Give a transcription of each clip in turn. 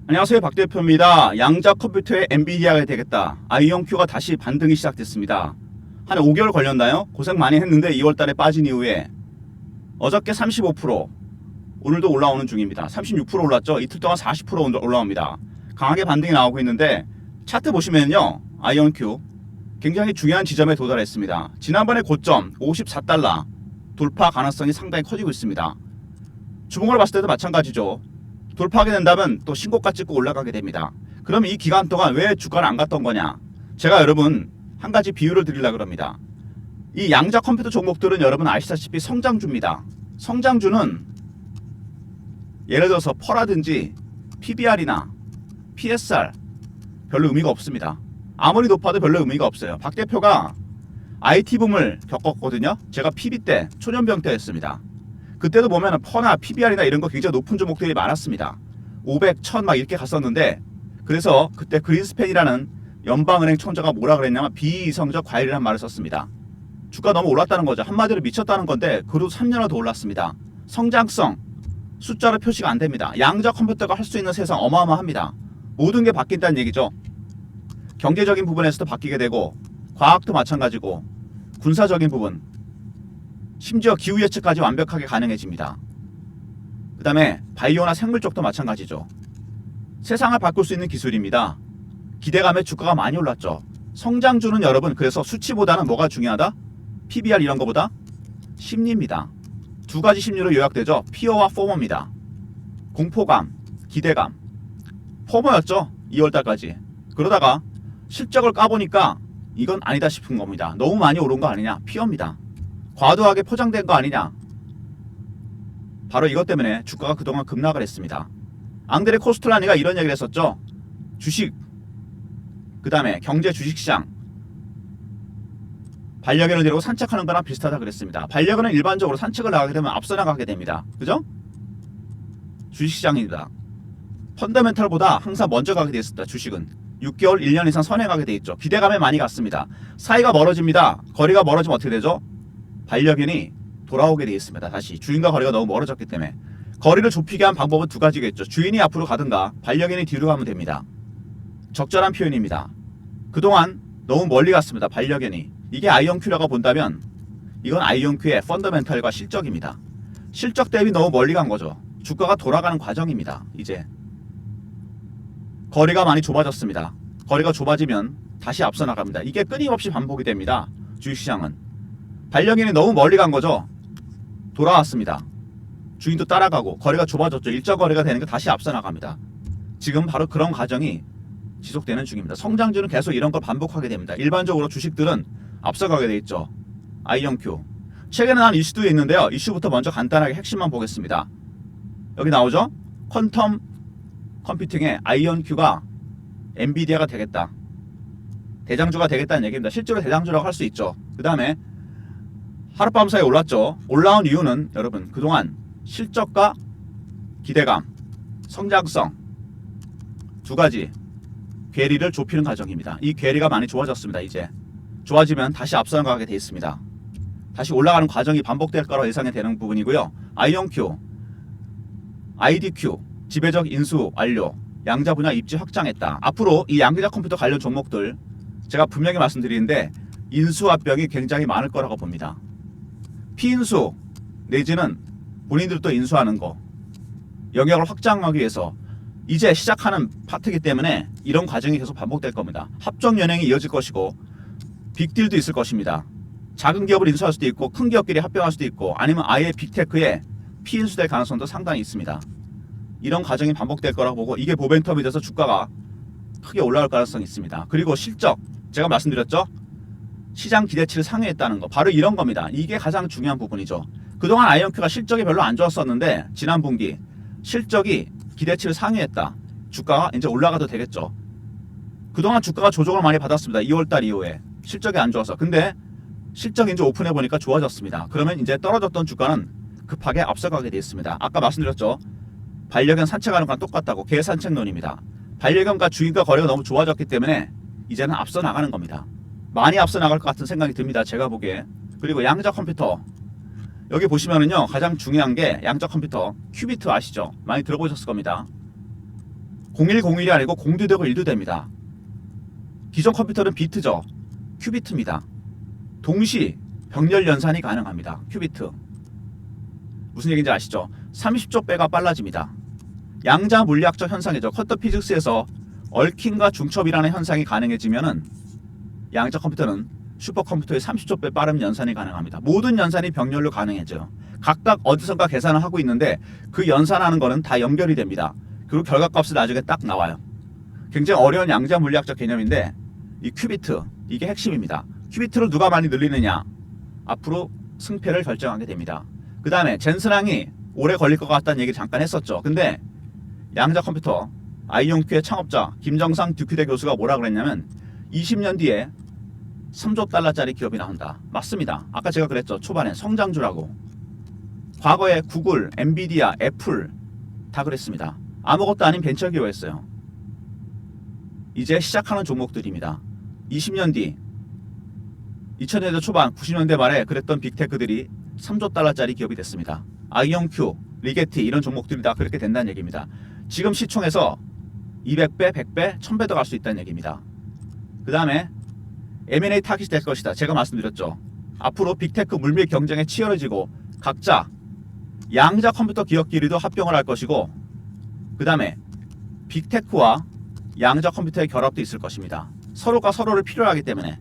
안녕하세요, 박 대표입니다. 양자 컴퓨터의 엔비디아가 되겠다. 아이온큐가 다시 반등이 시작됐습니다. 한 5개월 걸렸나요? 고생 많이 했는데 2월달에 빠진 이후에 어저께 35%, 오늘도 올라오는 중입니다. 36% 올랐죠. 이틀 동안 40% 올라옵니다. 강하게 반등이 나오고 있는데 차트 보시면요, 아이온큐 굉장히 중요한 지점에 도달했습니다. 지난번에 고점 54달러 돌파 가능성이 상당히 커지고 있습니다. 주봉을 봤을 때도 마찬가지죠. 돌파하게 된다면 또 신고가 찍고 올라가게 됩니다. 그럼 이 기간 동안 왜 주가는 안 갔던 거냐? 제가 여러분 한 가지 비유를 드리려고 합니다. 이 양자 컴퓨터 종목들은 여러분 아시다시피 성장주입니다. 성장주는 예를 들어서 퍼라든지 PBR이나 PSR 별로 의미가 없습니다. 아무리 높아도 별로 의미가 없어요. 박 대표가 IT 붐을 겪었거든요. 제가 PB 때 초년병 때였습니다. 그때도 보면 퍼나 PBR이나 이런 거 굉장히 높은 종목들이 많았습니다. 500, 1000 막 이렇게 갔었는데, 그래서 그때 그린스팬이라는 연방은행 총재가 뭐라 그랬냐면 비이성적 과열이라는 말을 썼습니다. 주가 너무 올랐다는 거죠. 한마디로 미쳤다는 건데 그래도 3년을 더 올랐습니다. 성장성 숫자로 표시가 안 됩니다. 양자 컴퓨터가 할 수 있는 세상 어마어마합니다. 모든 게 바뀐다는 얘기죠. 경제적인 부분에서도 바뀌게 되고 과학도 마찬가지고 군사적인 부분, 심지어 기후 예측까지 완벽하게 가능해집니다. 그 다음에 바이오나 생물 쪽도 마찬가지죠. 세상을 바꿀 수 있는 기술입니다. 기대감에 주가가 많이 올랐죠. 성장주는 여러분 그래서 수치보다는 뭐가 중요하다? PBR 이런 거보다 심리입니다. 두 가지 심리로 요약되죠. 피어와 포머입니다. 공포감, 기대감. 포머였죠. 2월달까지. 그러다가 실적을 까보니까 이건 아니다 싶은 겁니다. 너무 많이 오른 거 아니냐? 피어입니다. 과도하게 포장된 거 아니냐? 바로 이것 때문에 주가가 그동안 급락을 했습니다. 앙드레 코스틀라니가 이런 얘기를 했었죠. 주식, 그 다음에 경제 주식시장, 반려견을 데리고 산책하는 거랑 비슷하다 그랬습니다. 반려견은 일반적으로 산책을 나가게 되면 앞서 나가게 됩니다. 그죠? 주식시장입니다. 펀더멘탈보다 항상 먼저 가게 돼 있습니다. 주식은 6개월, 1년 이상 선행하게 돼 있죠. 기대감에 많이 갔습니다. 사이가 멀어집니다. 거리가 멀어지면 어떻게 되죠? 반려견이 돌아오게 되어 있습니다. 다시 주인과 거리가 너무 멀어졌기 때문에 거리를 좁히게 한 방법은 두 가지겠죠. 주인이 앞으로 가든가 반려견이 뒤로 가면 됩니다. 적절한 표현입니다. 그동안 너무 멀리 갔습니다. 반려견이. 이게 아이온큐라고 본다면 이건 아이온큐의 펀더멘탈과 실적입니다. 실적 대비 너무 멀리 간 거죠. 주가가 돌아가는 과정입니다. 이제 거리가 많이 좁아졌습니다. 거리가 좁아지면 다시 앞서 나갑니다. 이게 끊임없이 반복이 됩니다. 주식시장은. 반려견이 너무 멀리 간 거죠. 돌아왔습니다. 주인도 따라가고 거리가 좁아졌죠. 일정 거리가 되는 게 다시 앞서 나갑니다. 지금 바로 그런 과정이 지속되는 중입니다. 성장주는 계속 이런 걸 반복하게 됩니다. 일반적으로 주식들은 앞서가게 돼 있죠. 아이온큐. 최근에 난 이슈도 있는데요. 이슈부터 먼저 간단하게 핵심만 보겠습니다. 여기 나오죠. 퀀텀 컴퓨팅의 아이온큐가 엔비디아가 되겠다. 대장주가 되겠다는 얘기입니다. 실제로 대장주라고 할 수 있죠. 그 다음에 하룻밤 사이에 올랐죠. 올라온 이유는 여러분 그동안 실적과 기대감, 성장성 두 가지 괴리를 좁히는 과정입니다. 이 괴리가 많이 좋아졌습니다. 이제 좋아지면 다시 앞서 나가게 되어 있습니다. 다시 올라가는 과정이 반복될 거라고 예상이 되는 부분이고요. 아이온큐, IDQ 지배적 인수 완료, 양자 분야 입지 확장했다. 앞으로 이 양자 컴퓨터 관련 종목들 제가 분명히 말씀드리는데 인수합병이 굉장히 많을 거라고 봅니다. 피인수 내지는 본인들도 인수하는 거, 영역을 확장하기 위해서 이제 시작하는 파트이기 때문에 이런 과정이 계속 반복될 겁니다. 합종 연행이 이어질 것이고 빅딜도 있을 것입니다. 작은 기업을 인수할 수도 있고 큰 기업끼리 합병할 수도 있고 아니면 아예 빅테크에 피인수될 가능성도 상당히 있습니다. 이런 과정이 반복될 거라고 보고 이게 모멘텀이 돼서 주가가 크게 올라갈 가능성이 있습니다. 그리고 실적, 제가 말씀드렸죠. 시장 기대치를 상회했다는 거. 바로 이런 겁니다. 이게 가장 중요한 부분이죠. 그동안 아이온큐가 실적이 별로 안 좋았었는데 지난 분기 실적이 기대치를 상회했다. 주가가 이제 올라가도 되겠죠. 그동안 주가가 조정을 많이 받았습니다. 2월달 이후에 실적이 안 좋아서. 근데 실적이 이제 오픈해보니까 좋아졌습니다. 그러면 이제 떨어졌던 주가는 급하게 앞서가게 되어 있습니다. 아까 말씀드렸죠. 반려견 산책하는 건 똑같다고. 개 산책론입니다. 반려견과 주인과 거리가 너무 좋아졌기 때문에 이제는 앞서 나가는 겁니다. 많이 앞서 나갈 것 같은 생각이 듭니다. 제가 보기에. 그리고 양자 컴퓨터. 여기 보시면은요, 가장 중요한 게 양자 컴퓨터 큐비트 아시죠? 많이 들어보셨을 겁니다. 0101이 아니고 0도 되고 1도 됩니다. 기존 컴퓨터는 비트죠. 큐비트입니다. 동시 병렬 연산이 가능합니다. 큐비트. 무슨 얘기인지 아시죠? 30조 배가 빨라집니다. 양자 물리학적 현상이죠. 쿼터 피직스에서 얽힘과 중첩이라는 현상이 가능해지면은 양자 컴퓨터는 슈퍼컴퓨터의 30조 배 빠른 연산이 가능합니다. 모든 연산이 병렬로 가능해져요. 각각 어디선가 계산을 하고 있는데 그 연산하는 거는 다 연결이 됩니다. 그리고 결과값이 나중에 딱 나와요. 굉장히 어려운 양자 물리학적 개념인데 이 큐비트, 이게 핵심입니다. 큐비트를 누가 많이 늘리느냐, 앞으로 승패를 결정하게 됩니다. 그 다음에 젠슨항이 오래 걸릴 것 같다는 얘기 잠깐 했었죠. 근데 양자 컴퓨터 아이온큐의 창업자 김정상 듀크대 교수가 뭐라 그랬냐면 20년 뒤에 3조 달러짜리 기업이 나온다. 맞습니다. 아까 제가 그랬죠. 초반에 성장주라고. 과거에 구글, 엔비디아, 애플 다 그랬습니다. 아무것도 아닌 벤처기업이었어요. 이제 시작하는 종목들입니다. 20년 뒤 2000년대 초반 90년대 말에 그랬던 빅테크들이 3조 달러짜리 기업이 됐습니다. 아이온큐, 리게티 이런 종목들이 다 그렇게 된다는 얘기입니다. 지금 시총에서 200배, 100배, 1000배 더 갈 수 있다는 얘기입니다. 그 다음에 M&A 타깃이 될 것이다. 제가 말씀드렸죠. 앞으로 빅테크 물밀 경쟁에 치열해지고 각자 양자 컴퓨터 기업끼리도 합병을 할 것이고 그 다음에 빅테크와 양자 컴퓨터의 결합도 있을 것입니다. 서로가 서로를 필요로 하기 때문에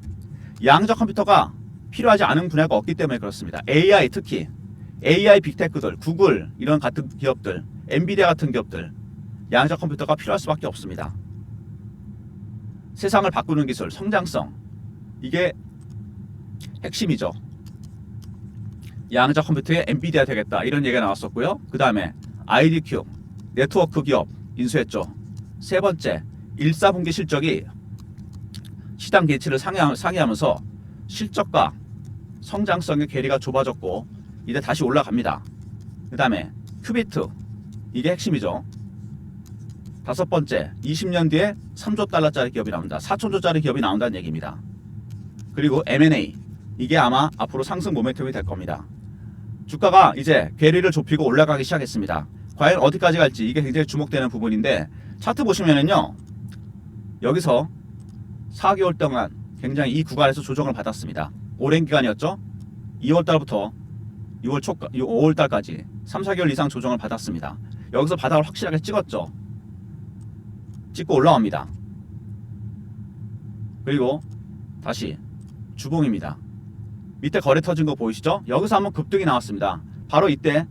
양자 컴퓨터가 필요하지 않은 분야가 없기 때문에 그렇습니다. AI 특히 AI 빅테크들, 구글 이런 같은 기업들, 엔비디아 같은 기업들 양자 컴퓨터가 필요할 수밖에 없습니다. 세상을 바꾸는 기술, 성장성 이게 핵심이죠. 양자 컴퓨터의 엔비디아 되겠다 이런 얘기가 나왔었고요. 그 다음에 IDQ 네트워크 기업 인수했죠. 세 번째 1사분기 실적이 시장 기치를 상회하면서 실적과 성장성의 괴리가 좁아졌고 이제 다시 올라갑니다. 그 다음에 큐비트 이게 핵심이죠. 다섯 번째 20년 뒤에 3조 달러짜리 기업이 나온다. 4천조짜리 기업이 나온다는 얘기입니다. 그리고 M&A 이게 아마 앞으로 상승 모멘텀이 될 겁니다. 주가가 이제 괴리를 좁히고 올라가기 시작했습니다. 과연 어디까지 갈지 이게 굉장히 주목되는 부분인데 차트 보시면은요 여기서 4개월 동안 굉장히 이 구간에서 조정을 받았습니다. 오랜 기간이었죠. 2월달부터 5월달까지 3, 4개월 이상 조정을 받았습니다. 여기서 바닥을 확실하게 찍었죠. 찍고 올라옵니다. 그리고 다시 주봉입니다. 밑에 거래 터진 거 보이시죠? 여기서 한번 급등이 나왔습니다. 바로 이때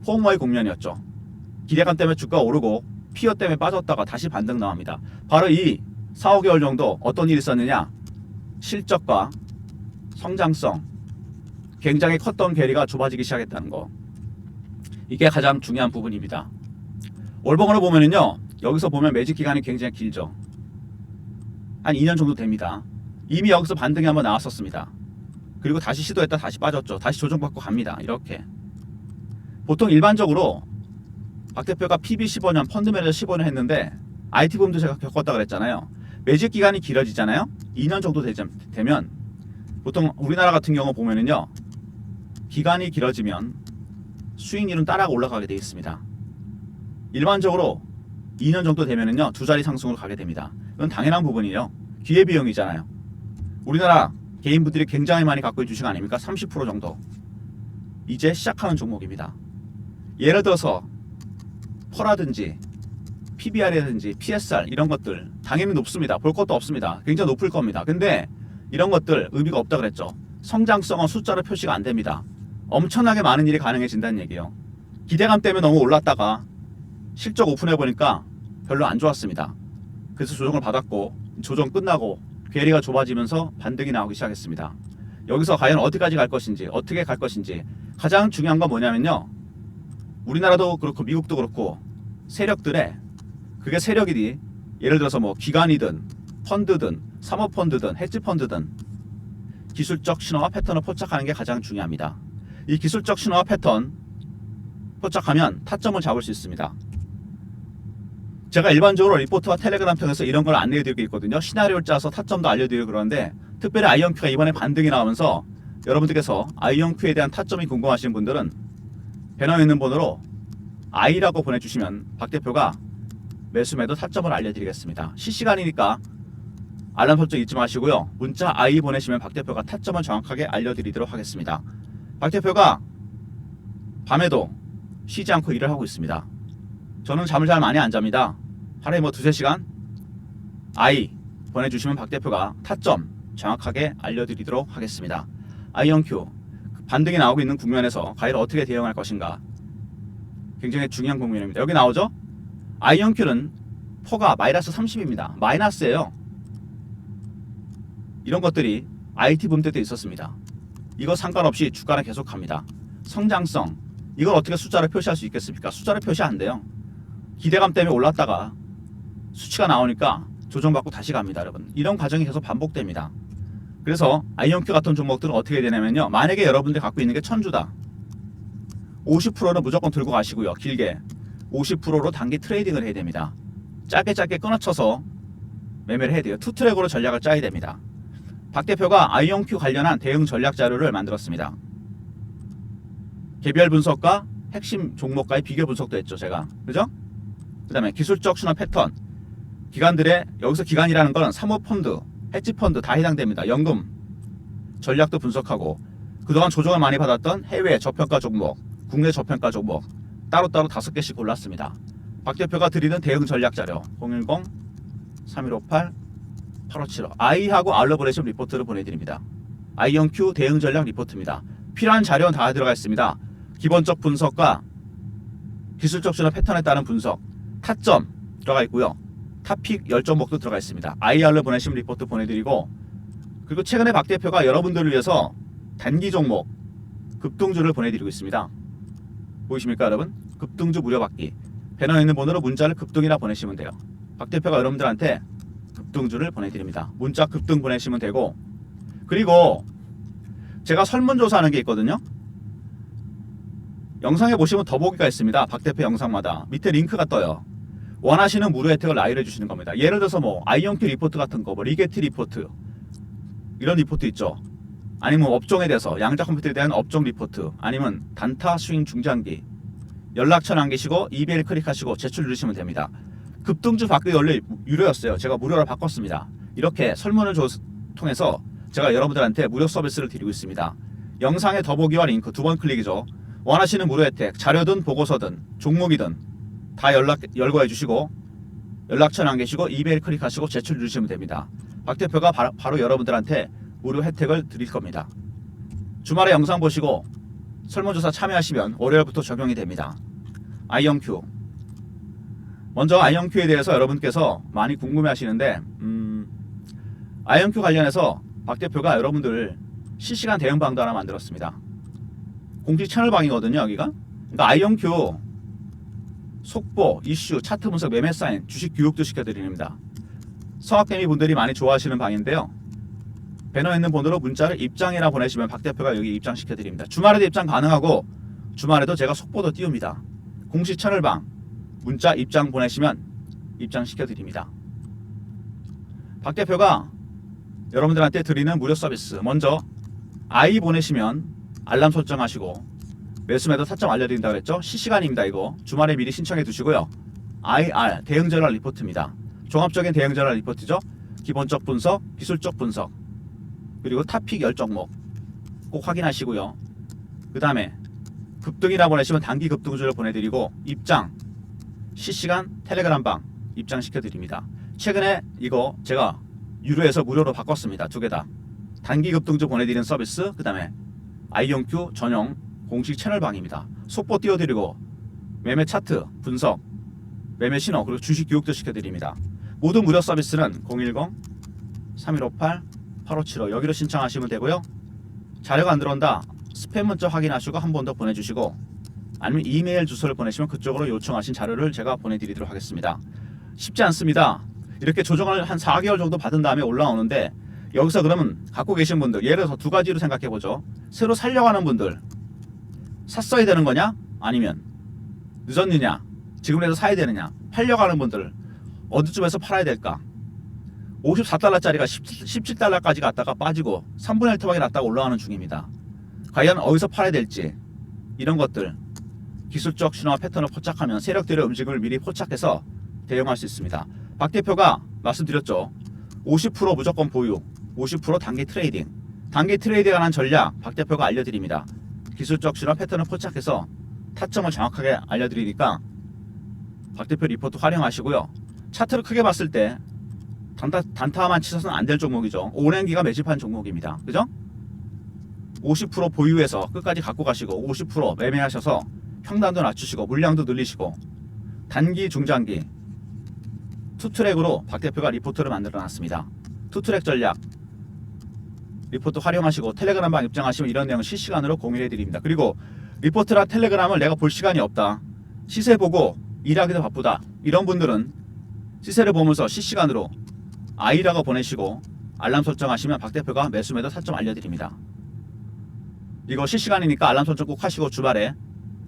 포모의 국면이었죠. 기대감 때문에 주가가 오르고 피어 때문에 빠졌다가 다시 반등 나옵니다. 바로 이 4, 5개월 정도 어떤 일이 있었느냐? 실적과 성장성 굉장히 컸던 괴리가 좁아지기 시작했다는 거. 이게 가장 중요한 부분입니다. 월봉으로 보면은요. 여기서 보면 매직 기간이 굉장히 길죠. 한 2년 정도 됩니다. 이미 여기서 반등이 한번 나왔었습니다. 그리고 다시 시도했다 다시 빠졌죠. 다시 조정받고 갑니다. 이렇게. 보통 일반적으로 박 대표가 PB15년 펀드 매니저 15년 했는데 IT붐도 제가 겪었다 그랬잖아요. 매직 기간이 길어지잖아요. 2년 정도 되면 보통 우리나라 같은 경우 보면은요. 기간이 길어지면 수익률은 따라 올라가게 되어 있습니다. 일반적으로 2년 정도 되면은요. 두 자리 상승으로 가게 됩니다. 이건 당연한 부분이에요. 기회비용이잖아요. 우리나라 개인분들이 굉장히 많이 갖고 있는 주식 아닙니까? 30% 정도. 이제 시작하는 종목입니다. 예를 들어서 퍼라든지 PBR이라든지 PSR 이런 것들 당연히 높습니다. 볼 것도 없습니다. 굉장히 높을 겁니다. 근데 이런 것들 의미가 없다 그랬죠. 성장성은 숫자로 표시가 안 됩니다. 엄청나게 많은 일이 가능해진다는 얘기예요. 기대감 때문에 너무 올랐다가 실적 오픈해 보니까 별로 안 좋았습니다. 그래서 조정을 받았고 조정 끝나고 괴리가 좁아지면서 반등이 나오기 시작했습니다. 여기서 과연 어디까지 갈 것인지 어떻게 갈 것인지 가장 중요한 건 뭐냐면요. 우리나라도 그렇고 미국도 그렇고 세력들의 그게 세력이니 예를 들어서 뭐 기관이든 펀드든 사모펀드든 헤지펀드든 기술적 신호와 패턴을 포착하는 게 가장 중요합니다. 이 기술적 신호와 패턴 포착하면 타점을 잡을 수 있습니다. 제가 일반적으로 리포트와 텔레그램 통해서 이런 걸 안내해드리고 있거든요. 시나리오를 짜서 타점도 알려드리고 그러는데 특별히 아이온큐가 이번에 반등이 나오면서 여러분들께서 아이온큐에 대한 타점이 궁금하신 분들은 배너에 있는 번호로 I라고 보내주시면 박 대표가 매수 매도 타점을 알려드리겠습니다. 실시간이니까 알람 설정 잊지 마시고요. 문자 I 보내시면 박 대표가 타점을 정확하게 알려드리도록 하겠습니다. 박 대표가 밤에도 쉬지 않고 일을 하고 있습니다. 저는 잠을 잘 많이 안 잡니다. 하루에 뭐 2-3시간 I 보내주시면 박 대표가 타점 정확하게 알려드리도록 하겠습니다. 아이언큐 반등이 나오고 있는 국면에서 과연 어떻게 대응할 것인가 굉장히 중요한 국면입니다. 여기 나오죠? 아이언큐는 포가 마이너스 30입니다. 마이너스예요. 이런 것들이 IT 붐 때도 있었습니다. 이거 상관없이 주가는 계속 갑니다. 성장성 이걸 어떻게 숫자로 표시할 수 있겠습니까? 숫자로 표시 안 돼요. 기대감 때문에 올랐다가 수치가 나오니까 조정받고 다시 갑니다. 여러분 이런 과정이 계속 반복됩니다. 그래서 아이언큐 같은 종목들은 어떻게 되냐면요, 만약에 여러분들이 갖고 있는 게 1000주다 50%는 무조건 들고 가시고요. 길게 50%로 단기 트레이딩을 해야 됩니다. 짧게 끊어쳐서 매매를 해야 돼요. 투트랙으로 전략을 짜야 됩니다. 박 대표가 아이언큐 관련한 대응 전략 자료를 만들었습니다. 개별 분석과 핵심 종목과의 비교 분석도 했죠, 제가. 그죠? 그 다음에 기술적 순환 패턴. 기관들의, 여기서 기관이라는 건 사모펀드, 헤지펀드 다 해당됩니다. 연금 전략도 분석하고, 그동안 조정을 많이 받았던 해외 저평가 종목, 국내 저평가 종목 따로따로 5개씩 골랐습니다. 박 대표가 드리는 대응 전략 자료 010-3158-8575 I하고 알러브레이션 리포트를 보내드립니다. 아이언큐 대응 전략 리포트입니다. 필요한 자료는 다 들어가 있습니다. 기본적 분석과 기술적 순환 패턴에 따른 분석, 타점 들어가 있고요. 타픽 10종목도 들어가 있습니다. IR로 보내시면 리포트 보내드리고, 그리고 최근에 박 대표가 여러분들을 위해서 단기 종목 급등주를 보내드리고 있습니다. 보이십니까 여러분? 급등주 무료 받기. 배너에 있는 번호로 문자를 급등이라 보내시면 돼요. 박 대표가 여러분들한테 급등주를 보내드립니다. 문자 급등 보내시면 되고, 그리고 제가 설문조사하는 게 있거든요. 영상에 보시면 더보기가 있습니다. 박 대표 영상마다 밑에 링크가 떠요. 원하시는 무료 혜택을 나열해 주시는 겁니다. 예를 들어서 뭐 아이언큐 리포트 같은 거, 뭐 리게티 리포트 이런 리포트 있죠. 아니면 업종에 대해서 양자 컴퓨터에 대한 업종 리포트, 아니면 단타 스윙 중장기 연락처 남기시고 이메일 클릭하시고 제출 누르시면 됩니다. 급등주 받기 원래 유료였어요. 제가 무료로 바꿨습니다. 이렇게 설문을 통해서 제가 여러분들한테 무료 서비스를 드리고 있습니다. 영상의 더보기와 링크 2번 클릭이죠. 원하시는 무료 혜택, 자료든 보고서든 종목이든 다 열거해 주시고 연락처 남기시고 이메일 클릭하시고 제출 누르시면 됩니다. 박 대표가 바로 여러분들한테 무료 혜택을 드릴 겁니다. 주말에 영상 보시고 설문조사 참여하시면 월요일부터 적용이 됩니다. 아이언큐. 먼저 아이언큐에 대해서 여러분께서 많이 궁금해 하시는데, 아이언큐 관련해서 박 대표가 여러분들 실시간 대응방도 하나 만들었습니다. 공식 채널방이거든요, 여기가. 그러니까 아이언큐 속보, 이슈, 차트 분석, 매매 사인, 주식 교육도 시켜드립니다. 성악개미 분들이 많이 좋아하시는 방인데요. 배너에 있는 번호로 문자를 입장이라 보내시면 박 대표가 여기 입장시켜드립니다. 주말에도 입장 가능하고 주말에도 제가 속보도 띄웁니다. 공식 채널방 문자 입장 보내시면 입장시켜드립니다. 박 대표가 여러분들한테 드리는 무료 서비스, 먼저 I 보내시면 알람 설정하시고 매수매도 타점 알려드린다고 그랬죠. 실시간입니다. 이거 주말에 미리 신청해 두시고요. IR 대응 전략 리포트입니다. 종합적인 대응 전략 리포트죠. 기본적 분석, 기술적 분석, 그리고 타픽 10종목 꼭 확인하시고요. 그 다음에 급등이라 보내시면 단기 급등주를 보내드리고, 입장 실시간 텔레그램방 입장시켜드립니다. 최근에 이거 제가 유료에서 무료로 바꿨습니다. 2개 다. 단기 급등주 보내드리는 서비스, 그 다음에 아이언큐 전용 공식 채널방입니다. 속보 띄워드리고 매매 차트 분석, 매매 신호, 그리고 주식 교육도 시켜드립니다. 모든 무료 서비스는 010-3158-8575 여기로 신청하시면 되고요. 자료가 안 들어온다 스팸 문자 확인하시고 한 번 더 보내주시고, 아니면 이메일 주소를 보내시면 그쪽으로 요청하신 자료를 제가 보내드리도록 하겠습니다. 쉽지 않습니다. 이렇게 조정을 한 4개월 정도 받은 다음에 올라오는데, 여기서 그러면 갖고 계신 분들, 예를 들어서 2가지로 생각해보죠. 새로 살려고 하는 분들, 샀어야 되는 거냐? 아니면 늦었느냐? 지금이라도 사야 되느냐? 팔려고 하는 분들 어디쯤에서 팔아야 될까? 54달러짜리가 17달러까지 갔다가 빠지고 3분의 1 토막이 났다가 올라가는 중입니다. 과연 어디서 팔아야 될지, 이런 것들 기술적 신호와 패턴을 포착하면 세력들의 움직임을 미리 포착해서 대응할 수 있습니다. 박 대표가 말씀드렸죠. 50% 무조건 보유, 50% 단기 트레이딩. 단기 트레이딩에 관한 전략 박 대표가 알려드립니다. 기술적 신호 패턴을 포착해서 타점을 정확하게 알려드리니까 박 대표 리포트 활용하시고요. 차트를 크게 봤을 때 단타만 치셔서는 안 될 종목이죠. 오랜 기간 매집한 종목입니다. 그죠? 50% 보유해서 끝까지 갖고 가시고 50% 매매하셔서 평단도 낮추시고 물량도 늘리시고 단기 중장기 투트랙으로 박 대표가 리포트를 만들어 놨습니다. 투트랙 전략 리포트 활용하시고 텔레그램방 입장하시면 이런 내용을 실시간으로 공유해 드립니다. 그리고 리포트나 텔레그램을 내가 볼 시간이 없다, 시세 보고 일하기도 바쁘다, 이런 분들은 시세를 보면서 실시간으로 아이라고 보내시고 알람 설정하시면 박 대표가 매수 매도 타점 알려드립니다. 이거 실시간이니까 알람 설정 꼭 하시고 주말에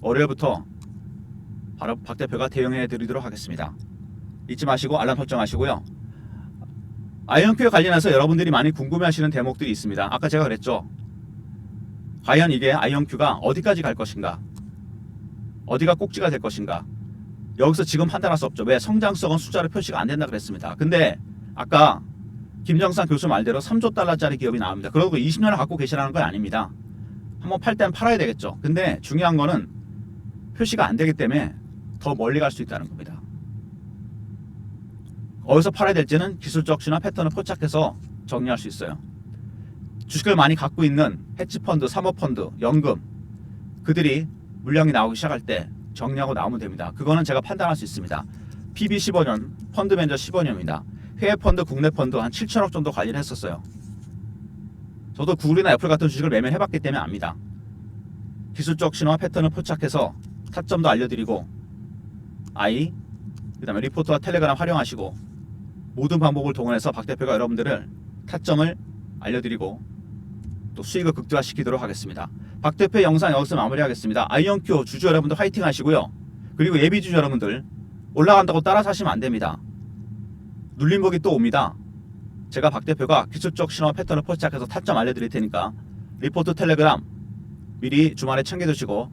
월요일부터 바로 박 대표가 대응해 드리도록 하겠습니다. 잊지 마시고 알람 설정하시고요. 아이언큐에 관련해서 여러분들이 많이 궁금해하시는 대목들이 있습니다. 아까 제가 그랬죠. 과연 이게 아이언큐가 어디까지 갈 것인가, 어디가 꼭지가 될 것인가, 여기서 지금 판단할 수 없죠. 왜? 성장성은 숫자로 표시가 안 된다 그랬습니다. 근데 아까 김정상 교수 말대로 3조 달러짜리 기업이 나옵니다. 그러고 20년을 갖고 계시라는 건 아닙니다. 한번 팔 땐 팔아야 되겠죠. 근데 중요한 거는 표시가 안 되기 때문에 더 멀리 갈 수 있다는 겁니다. 어디서 팔아야 될지는 기술적 신화 패턴을 포착해서 정리할 수 있어요. 주식을 많이 갖고 있는 헤지펀드, 사모펀드, 연금, 그들이 물량이 나오기 시작할 때 정리하고 나오면 됩니다. 그거는 제가 판단할 수 있습니다. PB 15년, 펀드 매니저 15년입니다. 해외 펀드, 국내 펀드 한 7천억 정도 관리를 했었어요. 저도 구글이나 애플 같은 주식을 매매해봤기 때문에 압니다. 기술적 신화 패턴을 포착해서 타점도 알려드리고 그 다음에 리포트와 텔레그램 활용하시고 모든 방법을 동원해서 박 대표가 여러분들을 타점을 알려드리고 또 수익을 극대화시키도록 하겠습니다. 박 대표의 영상 여기서 마무리하겠습니다. 아이언큐 주주 여러분들 화이팅 하시고요. 그리고 예비 주주 여러분들 올라간다고 따라 사시면 안 됩니다. 눌림목이 또 옵니다. 제가 박 대표가 기술적 신호 패턴을 포착해서 타점 알려드릴 테니까 리포트 텔레그램 미리 주말에 챙겨두시고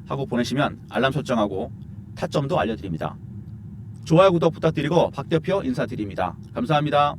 하고 보내시면 알람 설정하고 타점도 알려드립니다. 좋아요 구독 부탁드리고 박 대표 인사드립니다. 감사합니다.